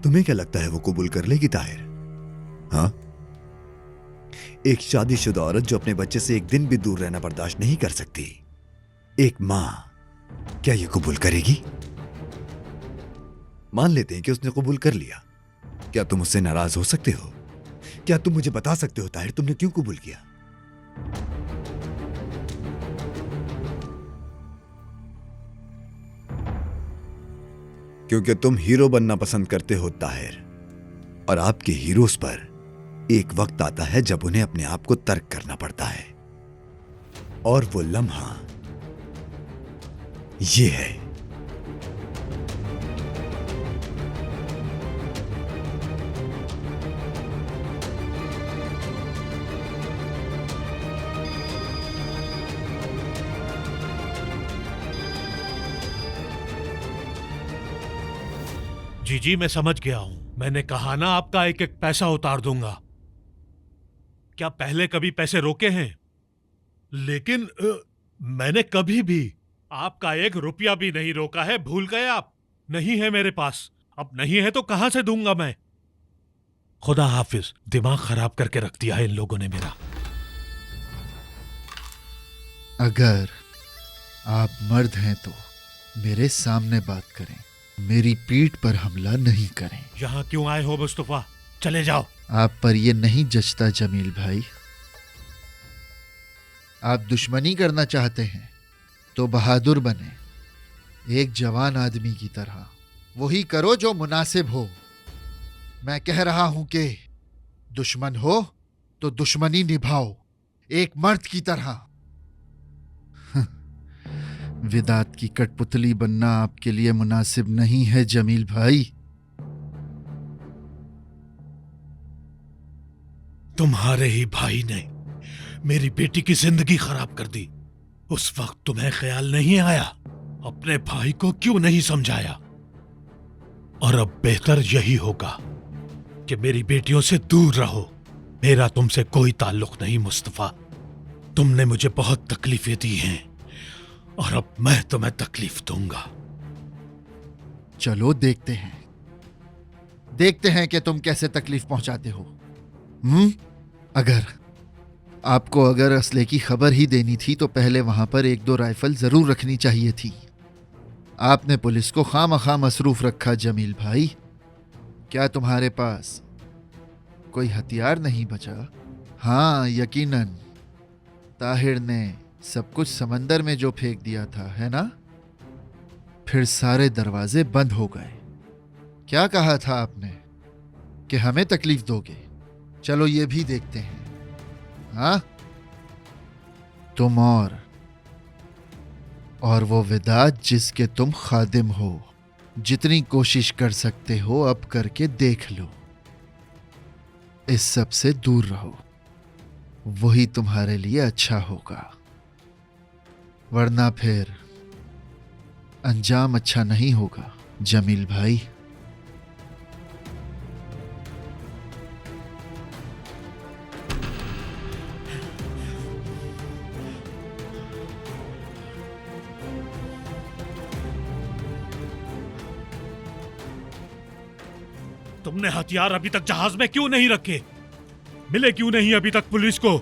तुम्हें क्या लगता है वो कबूल कर लेगी ताहिर? हाँ, एक शादीशुदा औरत जो अपने बच्चे से एक दिन भी दूर रहना बर्दाश्त नहीं कर सकती, एक मां क्या ये कबूल करेगी? मान लेते हैं कि उसने कबूल कर लिया, क्या तुम उससे नाराज हो सकते हो? क्या तुम मुझे बता सकते हो ताहिर तुमने क्यों कबूल किया? क्योंकि तुम हीरो बनना पसंद करते हो ताहिर, और आपके हीरोज पर एक वक्त आता है जब उन्हें अपने आप को तर्क करना पड़ता है, और वो लम्हा ये है। जी मैं समझ गया हूं। मैंने कहा ना आपका एक एक पैसा उतार दूंगा। क्या पहले कभी पैसे रोके हैं? लेकिन मैंने कभी भी आपका एक रुपया भी नहीं रोका है। भूल गए आप? नहीं है मेरे पास। अब नहीं है तो कहां से दूंगा मैं? खुदा हाफिज। दिमाग खराब करके रख दिया है इन लोगों ने मेरा। अगर आप मर्द हैं तो मेरे सामने बात करें, मेरी पीठ पर हमला नहीं करें। यहां क्यों आए हो मुस्तफा? चले जाओ। आप पर यह नहीं जचता जमील भाई। आप दुश्मनी करना चाहते हैं तो बहादुर बने, एक जवान आदमी की तरह। वही करो जो मुनासिब हो। मैं कह रहा हूं कि दुश्मन हो तो दुश्मनी निभाओ, एक मर्द की तरह। विदात की कठपुतली बनना आपके लिए मुनासिब नहीं है जमील भाई। तुम्हारे ही भाई ने मेरी बेटी की जिंदगी खराब कर दी। उस वक्त तुम्हें ख्याल नहीं आया? अपने भाई को क्यों नहीं समझाया? और अब बेहतर यही होगा कि मेरी बेटियों से दूर रहो। मेरा तुमसे कोई ताल्लुक नहीं मुस्तफा। तुमने मुझे बहुत तकलीफें दी हैं और अब मैं तुम्हें तकलीफ दूंगा। चलो देखते हैं कि तुम कैसे तकलीफ पहुंचाते हो। अगर असले की खबर ही देनी थी तो पहले वहां पर एक दो राइफल जरूर रखनी चाहिए थी। आपने पुलिस को खामखा मसरूफ रखा जमील भाई। क्या तुम्हारे पास कोई हथियार नहीं बचा? हाँ, यकीनन ताहिर ने सब कुछ समंदर में जो फेंक दिया था, है ना? फिर सारे दरवाजे बंद हो गए। क्या कहा था आपने कि हमें तकलीफ दोगे? चलो ये भी देखते हैं। हाँ, तुम और वो विदात जिसके तुम खादिम हो, जितनी कोशिश कर सकते हो अब करके देख लो। इस सब से दूर रहो, वही तुम्हारे लिए अच्छा होगा, वरना फिर अंजाम अच्छा नहीं होगा जमील भाई। तुमने हथियार अभी तक जहाज में क्यों नहीं रखे? मिले क्यों नहीं अभी तक पुलिस को?